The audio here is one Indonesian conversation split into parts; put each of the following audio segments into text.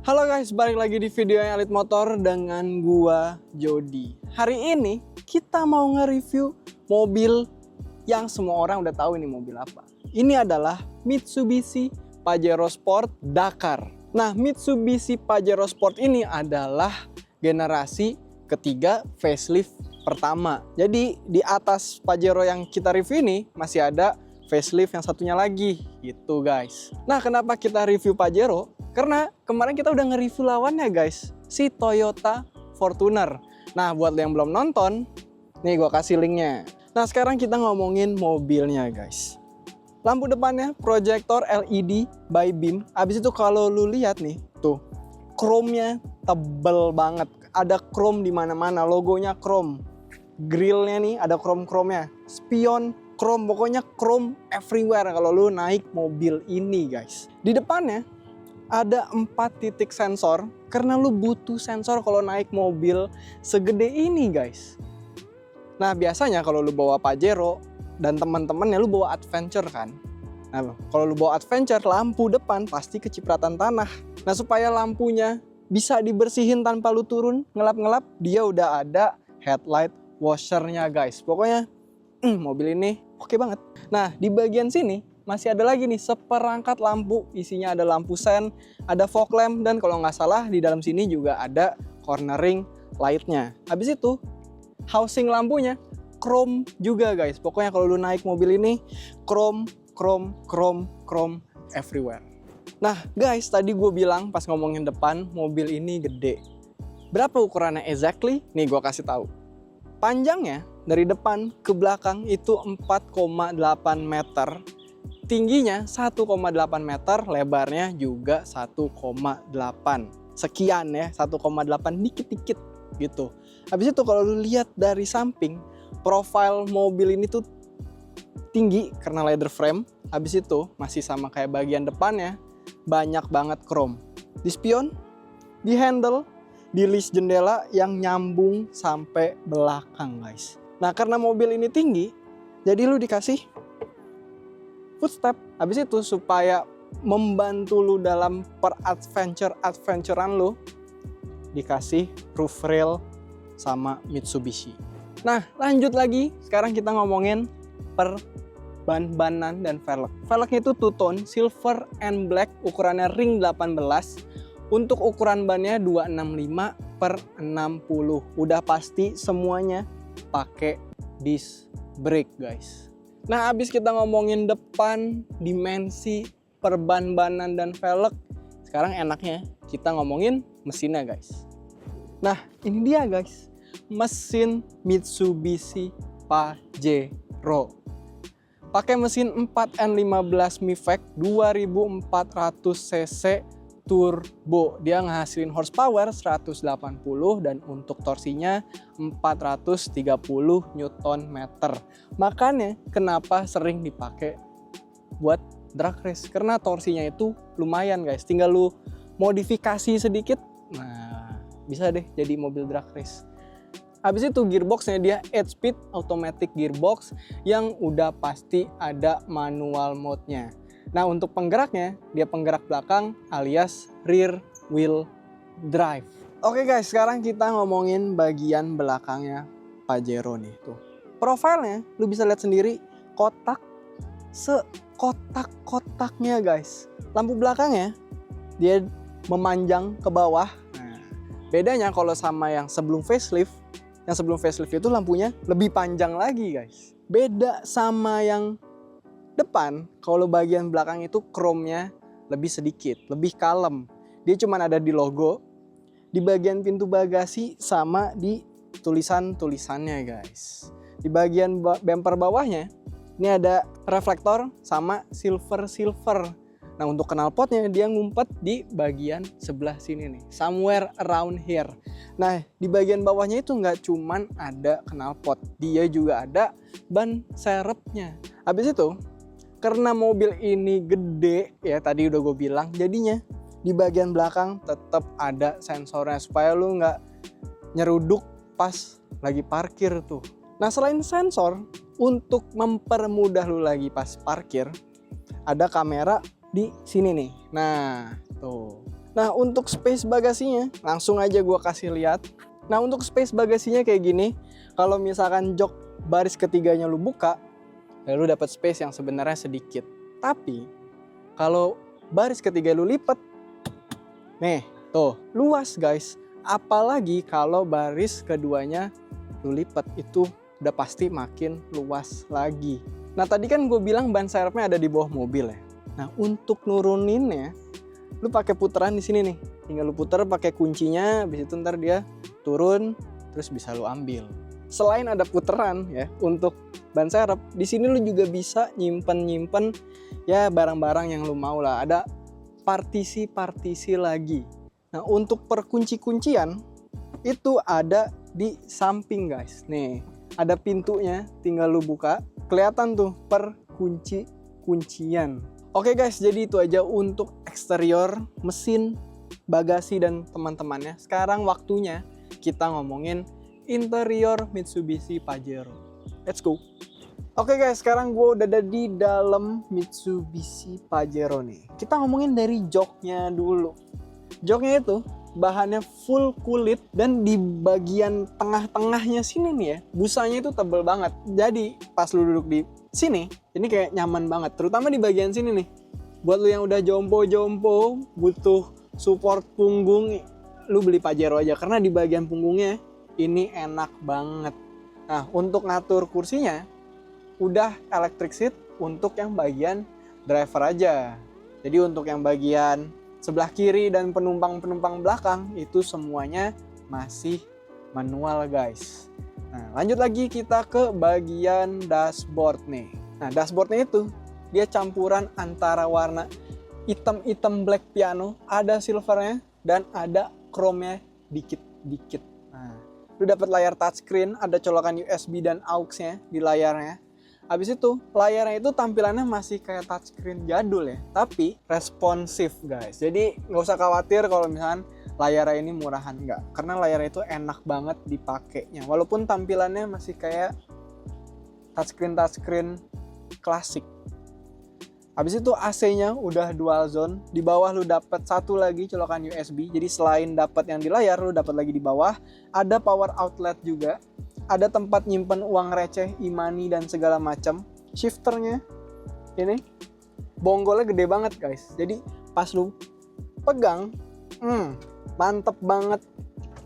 Halo guys, balik lagi di video yang Elite Motor dengan gua Jody. Hari ini kita mau nge-review mobil yang semua orang udah tahu ini mobil apa. Ini adalah Mitsubishi Pajero Sport Dakar. Nah, Mitsubishi Pajero Sport ini adalah generasi ketiga facelift pertama. Jadi di atas Pajero yang kita review ini masih ada facelift yang satunya lagi gitu guys. Nah, kenapa kita review Pajero? Karena kemarin kita udah nge-review lawannya guys, si Toyota Fortuner. Nah, buat yang belum nonton, nih gua kasih linknya. Nah, sekarang kita ngomongin mobilnya guys. Lampu depannya proyektor LED by beam. Abis itu kalau lu lihat nih, tuh chrome-nya tebel banget. Ada chrome di mana-mana, logonya chrome. Grillnya nih ada chrome-chrome-nya. Spion chrome, pokoknya chrome everywhere kalau lu naik mobil ini guys. Di depannya ada 4 titik sensor karena lu butuh sensor kalau naik mobil segede ini guys. Nah, biasanya kalau lu bawa Pajero dan teman-temannya lu bawa Adventure kan. Nah, kalau lu bawa Adventure, lampu depan pasti kecipratan tanah. Nah, supaya lampunya bisa dibersihin tanpa lu turun ngelap-ngelap, dia udah ada headlight washernya guys. Pokoknya mobil ini oke banget. Nah, di bagian sini masih ada lagi nih seperangkat lampu, isinya ada lampu sen, ada fog lamp, dan kalau nggak salah di dalam sini juga ada cornering lightnya. Habis itu housing lampunya chrome juga guys. Pokoknya kalau lu naik mobil ini chrome everywhere. Nah guys, tadi gue bilang pas ngomongin depan mobil ini gede. Berapa ukurannya exactly? Nih gue kasih tahu. Panjangnya dari depan ke belakang itu 4,8 meter. Tingginya 1,8 meter, lebarnya juga 1,8. Sekian ya, 1,8 dikit-dikit gitu. Habis itu kalau lu lihat dari samping, profil mobil ini tuh tinggi karena leather frame. Habis itu masih sama kayak bagian depannya, banyak banget chrome. Di spion, di handle, di list jendela yang nyambung sampai belakang guys. Nah, karena mobil ini tinggi, jadi lu dikasih footstep. Habis itu supaya membantu lu dalam adventurean lu, dikasih roof rail sama Mitsubishi. Nah, lanjut lagi. Sekarang kita ngomongin per ban-banan dan velg. Velgnya itu two tone, silver and black, ukurannya ring 18. Untuk ukuran bannya 265 per 60. Udah pasti semuanya pakai disc brake guys. Nah, abis kita ngomongin depan, dimensi, perban-banan dan velg, sekarang enaknya kita ngomongin mesinnya guys. Nah, ini dia guys, mesin Mitsubishi Pajero. Pakai mesin 4N15 MIVEC 2400 cc turbo. Dia ngehasilin horsepower 180 dan untuk torsinya 430 Nm. Makanya kenapa sering dipakai buat drag race, karena torsinya itu lumayan guys. Tinggal lu modifikasi sedikit, nah bisa deh jadi mobil drag race. Habis itu gearboxnya dia 8-speed automatic gearbox yang udah pasti ada manual mode-nya. Nah, untuk penggeraknya, dia penggerak belakang alias rear wheel drive. Oke guys, sekarang kita ngomongin bagian belakangnya Pajero nih. Tuh, profilnya lu bisa lihat sendiri, kotak sekotak-kotaknya guys. Lampu belakangnya dia memanjang ke bawah. Nah, bedanya kalau sama yang sebelum facelift itu lampunya lebih panjang lagi guys. Beda sama yang depan, kalau bagian belakang itu chrome-nya lebih sedikit, lebih kalem. Dia cuma ada di logo, di bagian pintu bagasi sama di tulisan-tulisannya guys. Di bagian bumper bawahnya, ini ada reflektor sama silver. Nah, untuk knalpotnya dia ngumpet di bagian sebelah sini nih, somewhere around here. Nah, di bagian bawahnya itu nggak cuman ada knalpot, dia juga ada ban serepnya. Habis itu, karena mobil ini gede ya, tadi udah gue bilang, jadinya di bagian belakang tetap ada sensornya supaya lu nggak nyeruduk pas lagi parkir tuh. Nah, selain sensor, untuk mempermudah lu lagi pas parkir, ada kamera di sini nih. Nah, tuh. Nah, untuk space bagasinya, langsung aja gue kasih lihat. Nah, untuk space bagasinya kayak gini. Kalau misalkan jok baris ketiganya lu buka, ya lu dapat space yang sebenarnya sedikit. Tapi, kalau baris ketiga lu lipat, nih, tuh, luas guys. Apalagi kalau baris keduanya lu lipat, itu udah pasti makin luas lagi. Nah, tadi kan gue bilang ban serepnya ada di bawah mobil ya. Nah, untuk nuruninnya, lu pakai puteran di sini nih. Tinggal lu puter pakai kuncinya, habis itu ntar dia turun, terus bisa lu ambil. Selain ada puteran ya untuk ban serep, di sini lu juga bisa nyimpen ya barang-barang yang lu mau lah. Ada partisi-partisi lagi. Nah, untuk perkunci-kuncian itu ada di samping guys. Nih, ada pintunya, tinggal lu buka. Kelihatan tuh perkunci-kuncian. Oke guys, jadi itu aja untuk eksterior, mesin, bagasi, dan teman-temannya. Sekarang waktunya kita ngomongin interior Mitsubishi Pajero. Let's go. Oke guys, sekarang gue udah ada di dalam Mitsubishi Pajero nih. Kita ngomongin dari joknya dulu. Joknya itu bahannya full kulit dan di bagian tengah-tengahnya sini nih ya, busanya itu tebel banget. Jadi pas lu duduk di sini, ini kayak nyaman banget. Terutama di bagian sini nih. Buat lu yang udah jompo-jompo, butuh support punggung, lu beli Pajero aja. Karena di bagian punggungnya ini enak banget. Nah, untuk ngatur kursinya, udah electric seat untuk yang bagian driver aja. Jadi untuk yang bagian sebelah kiri dan penumpang-penumpang belakang itu semuanya masih manual guys. Nah, lanjut lagi kita ke bagian dashboard nih. Nah, dashboardnya itu dia campuran antara warna hitam-hitam black piano, ada silvernya dan ada chrome-nya dikit-dikit. Nah, lu dapat layar touchscreen, ada colokan USB dan aux-nya di layarnya. Habis itu layarnya itu tampilannya masih kayak touchscreen jadul ya, tapi responsif guys. Jadi nggak usah khawatir kalau misalkan layarnya ini murahan, nggak, karena layarnya itu enak banget dipakainya. Walaupun tampilannya masih kayak touchscreen klasik. Habis itu AC-nya udah dual zone. Di bawah lu dapat satu lagi colokan USB. Jadi selain dapat yang di layar, lu dapat lagi di bawah. Ada power outlet juga. Ada tempat nyimpen uang receh, e-money dan segala macam. Shifternya ini bonggolnya gede banget guys. Jadi pas lu pegang, mantep banget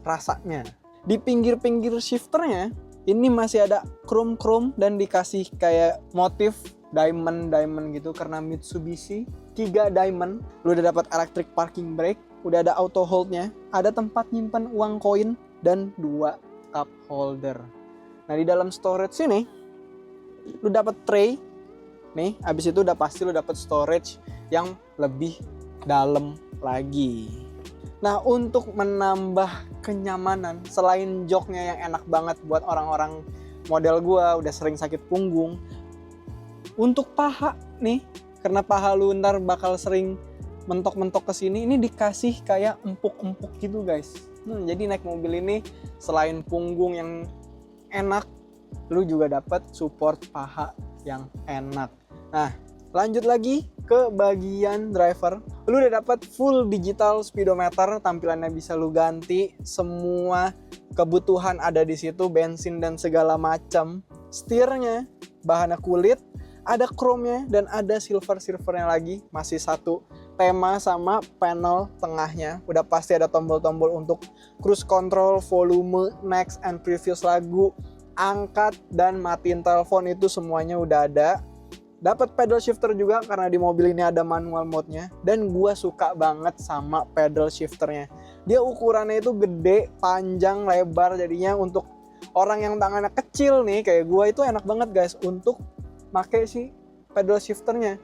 rasanya. Di pinggir-pinggir shifternya ini masih ada chrome dan dikasih kayak motif diamond gitu karena Mitsubishi. 3 diamond. Lu udah dapat electric parking brake, udah ada auto hold-nya, ada tempat nyimpen uang koin dan 2 cup holder. Nah, di dalam storage sini lu dapat tray nih. Habis itu udah pasti lu dapat storage yang lebih dalam lagi. Nah, untuk menambah kenyamanan, selain joknya yang enak banget buat orang-orang model gua udah sering sakit punggung, untuk paha nih, karena paha lu ntar bakal sering mentok-mentok ke sini, ini dikasih kayak empuk-empuk gitu guys. Jadi naik mobil ini selain punggung yang enak, lu juga dapat support paha yang enak. Nah, lanjut lagi ke bagian driver. Lu udah dapat full digital speedometer, tampilannya bisa lu ganti, semua kebutuhan ada di situ, bensin dan segala macam. Setirnya bahannya kulit, ada chrome-nya dan ada silvernya lagi, masih satu tema sama panel tengahnya. Udah pasti ada tombol-tombol untuk cruise control, volume, next and previous lagu, angkat dan matiin telepon, itu semuanya udah ada. Dapat pedal shifter juga karena di mobil ini ada manual mode-nya, dan gua suka banget sama pedal shifternya. Dia ukurannya itu gede, panjang, lebar, jadinya untuk orang yang tangannya kecil nih kayak gua itu enak banget guys untuk pakai si pedal shifternya.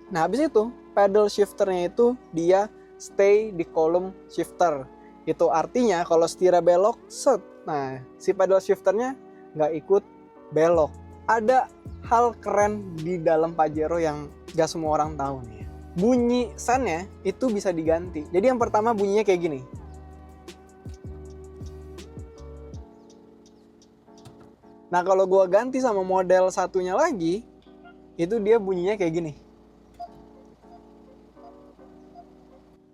Nah, habis itu pedal shifternya itu dia stay di kolom shifter. Itu artinya kalau setirnya belok, set. Nah, si pedal shifternya nggak ikut belok. Ada hal keren di dalam Pajero yang nggak semua orang tahu nih. Bunyi sennya itu bisa diganti. Jadi yang pertama bunyinya kayak gini. Nah, kalau gue ganti sama model satunya lagi, itu dia bunyinya kayak gini.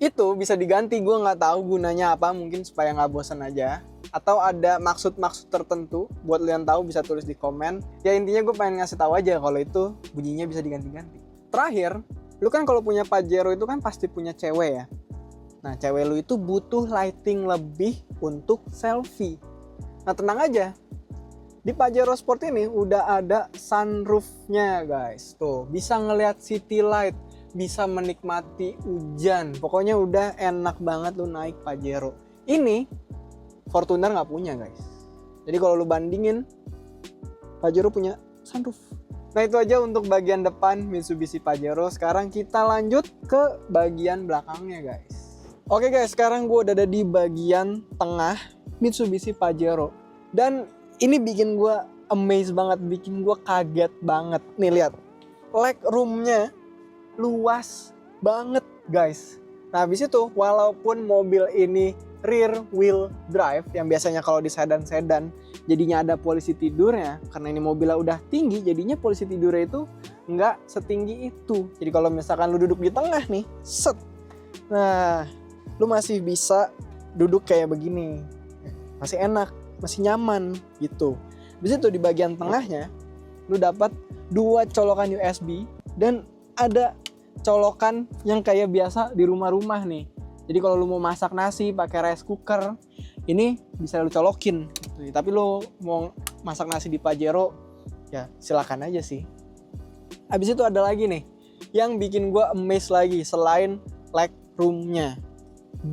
itu bisa diganti. Gue nggak tahu gunanya apa, mungkin supaya nggak bosan aja, atau ada maksud-maksud tertentu. Buat kalian tahu bisa tulis di komen. Ya intinya gue pengen ngasih tahu aja kalau itu bunyinya bisa diganti-ganti. Terakhir, lu kan kalau punya Pajero itu kan pasti punya cewek ya. Nah, cewek lu itu butuh lighting lebih untuk selfie. Nah, tenang aja, di Pajero Sport ini udah ada sunroof-nya guys. Tuh, bisa ngelihat city light, bisa menikmati hujan. Pokoknya udah enak banget lu naik Pajero. Ini Fortuner nggak punya guys. Jadi kalau lu bandingin, Pajero punya sunroof. Nah itu aja untuk bagian depan Mitsubishi Pajero. Sekarang kita lanjut ke bagian belakangnya guys. Oke guys, sekarang gue udah ada di bagian tengah Mitsubishi Pajero. Dan ini bikin gue amazed banget, bikin gue kaget banget. Nih lihat, leg roomnya luas banget guys. Nah habis itu walaupun mobil ini rear wheel drive, yang biasanya kalau di sedan jadinya ada polisi tidurnya, karena ini mobilnya udah tinggi, jadinya polisi tidurnya itu nggak setinggi itu. Jadi kalau misalkan lu duduk di tengah nih, set, nah lu masih bisa duduk kayak begini, masih enak, masih nyaman gitu. Habis itu di bagian tengahnya lu dapat 2 colokan USB dan ada colokan yang kayak biasa di rumah-rumah nih. Jadi kalau lu mau masak nasi pakai rice cooker, ini bisa lu colokin. Tapi lu mau masak nasi di Pajero, ya silakan aja sih. Habis itu ada lagi nih yang bikin gua amazed lagi selain leg roomnya.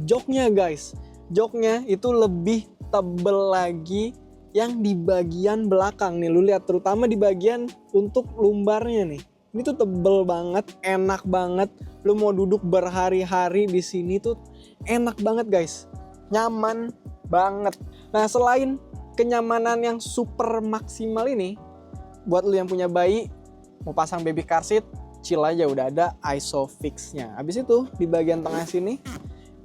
Joknya guys, joknya itu lebih tebel lagi yang di bagian belakang nih. Lu lihat terutama di bagian untuk lumbarnya nih. Ini tuh tebel banget, enak banget. Lu mau duduk berhari-hari di sini tuh enak banget guys. Nyaman banget. Nah, selain kenyamanan yang super maksimal ini, buat lu yang punya bayi, mau pasang baby car seat, chill aja, udah ada ISOFIX-nya. Habis itu di bagian tengah sini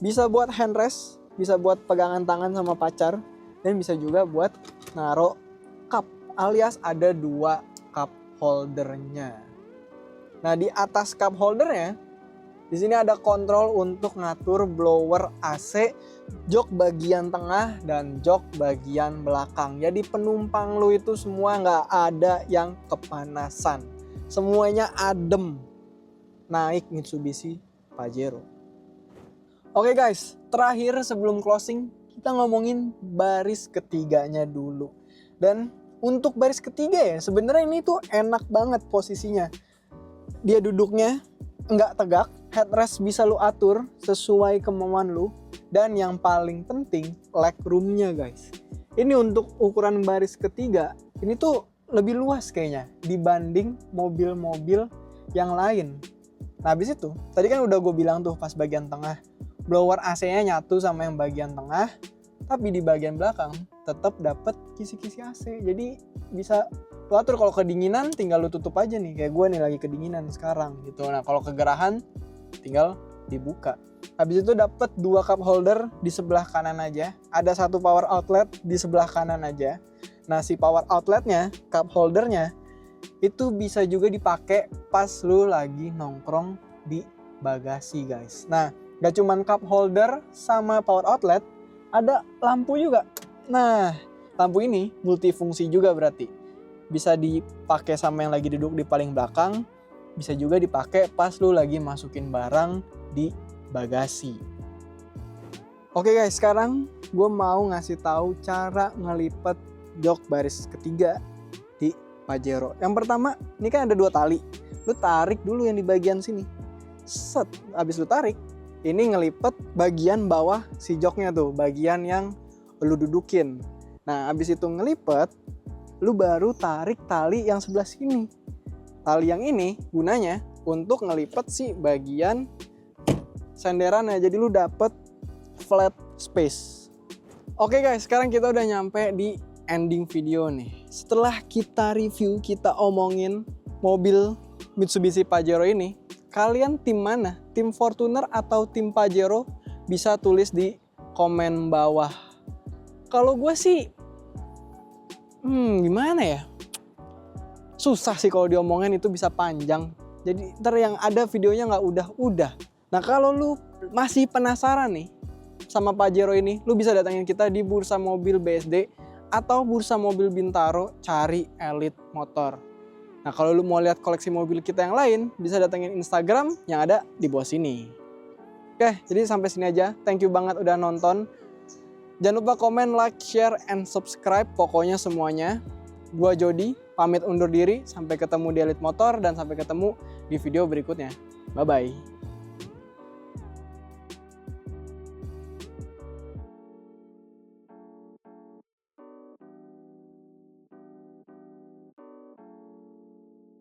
bisa buat handrest, bisa buat pegangan tangan sama pacar, dan bisa juga buat naruh cup, alias ada 2 cup holdernya. Nah, di atas cup holdernya, di sini ada kontrol untuk ngatur blower AC, jok bagian tengah dan jok bagian belakang. Jadi penumpang lu itu semua nggak ada yang kepanasan, semuanya adem naik Mitsubishi Pajero. Oke guys, terakhir sebelum closing kita ngomongin baris ketiganya dulu. Dan untuk baris ketiga ya, sebenarnya ini tuh enak banget posisinya. Dia duduknya nggak tegak, headrest bisa lu atur sesuai kemauan lu, dan yang paling penting leg roomnya guys. Ini untuk ukuran baris ketiga, ini tuh lebih luas kayaknya dibanding mobil-mobil yang lain. Nah habis itu, tadi kan udah gue bilang tuh pas bagian tengah, blower AC-nya nyatu sama yang bagian tengah, tapi di bagian belakang tetap dapat kisi-kisi AC. Jadi bisa lu atur, kalau kedinginan tinggal lu tutup aja nih, kayak gue nih lagi kedinginan sekarang gitu. Nah kalau kegerahan tinggal dibuka. Habis itu dapat 2 cup holder di sebelah kanan aja, ada 1 power outlet di sebelah kanan aja. Nah si power outletnya, cup holdernya itu bisa juga dipakai pas lu lagi nongkrong di bagasi guys. Nah gak cuman cup holder sama power outlet, ada lampu juga. Nah lampu ini multifungsi juga, berarti bisa dipakai sama yang lagi duduk di paling belakang, bisa juga dipakai pas lu lagi masukin barang di bagasi. Oke guys, sekarang gue mau ngasih tahu cara ngelipet jok baris ketiga di Pajero. Yang pertama, ini kan ada 2 tali. Lu tarik dulu yang di bagian sini. Set, habis lu tarik, ini ngelipet bagian bawah si joknya tuh, bagian yang lu dudukin. Nah, habis itu ngelipet, lu baru tarik tali yang sebelah sini. Tali yang ini gunanya untuk ngelipet si bagian senderannya, jadi lu dapet flat space. Oke guys, sekarang kita udah nyampe di ending video nih. Setelah kita review, kita omongin mobil Mitsubishi Pajero ini, kalian tim mana? Tim Fortuner atau tim Pajero? Bisa tulis di komen bawah. Kalau gue sih, gimana ya? Susah sih kalau diomongin, itu bisa panjang. Jadi ntar yang ada videonya nggak udah. Nah kalau lu masih penasaran nih sama Pajero ini, lu bisa datangin kita di Bursa Mobil BSD atau Bursa Mobil Bintaro, cari Elite Motor. Nah, kalau lu mau lihat koleksi mobil kita yang lain, bisa datengin Instagram yang ada di bawah sini. Oke, jadi sampai sini aja. Thank you banget udah nonton. Jangan lupa komen, like, share, and subscribe. Pokoknya semuanya. Gua Jody, pamit undur diri. Sampai ketemu di Elite Motor dan sampai ketemu di video berikutnya. Bye-bye.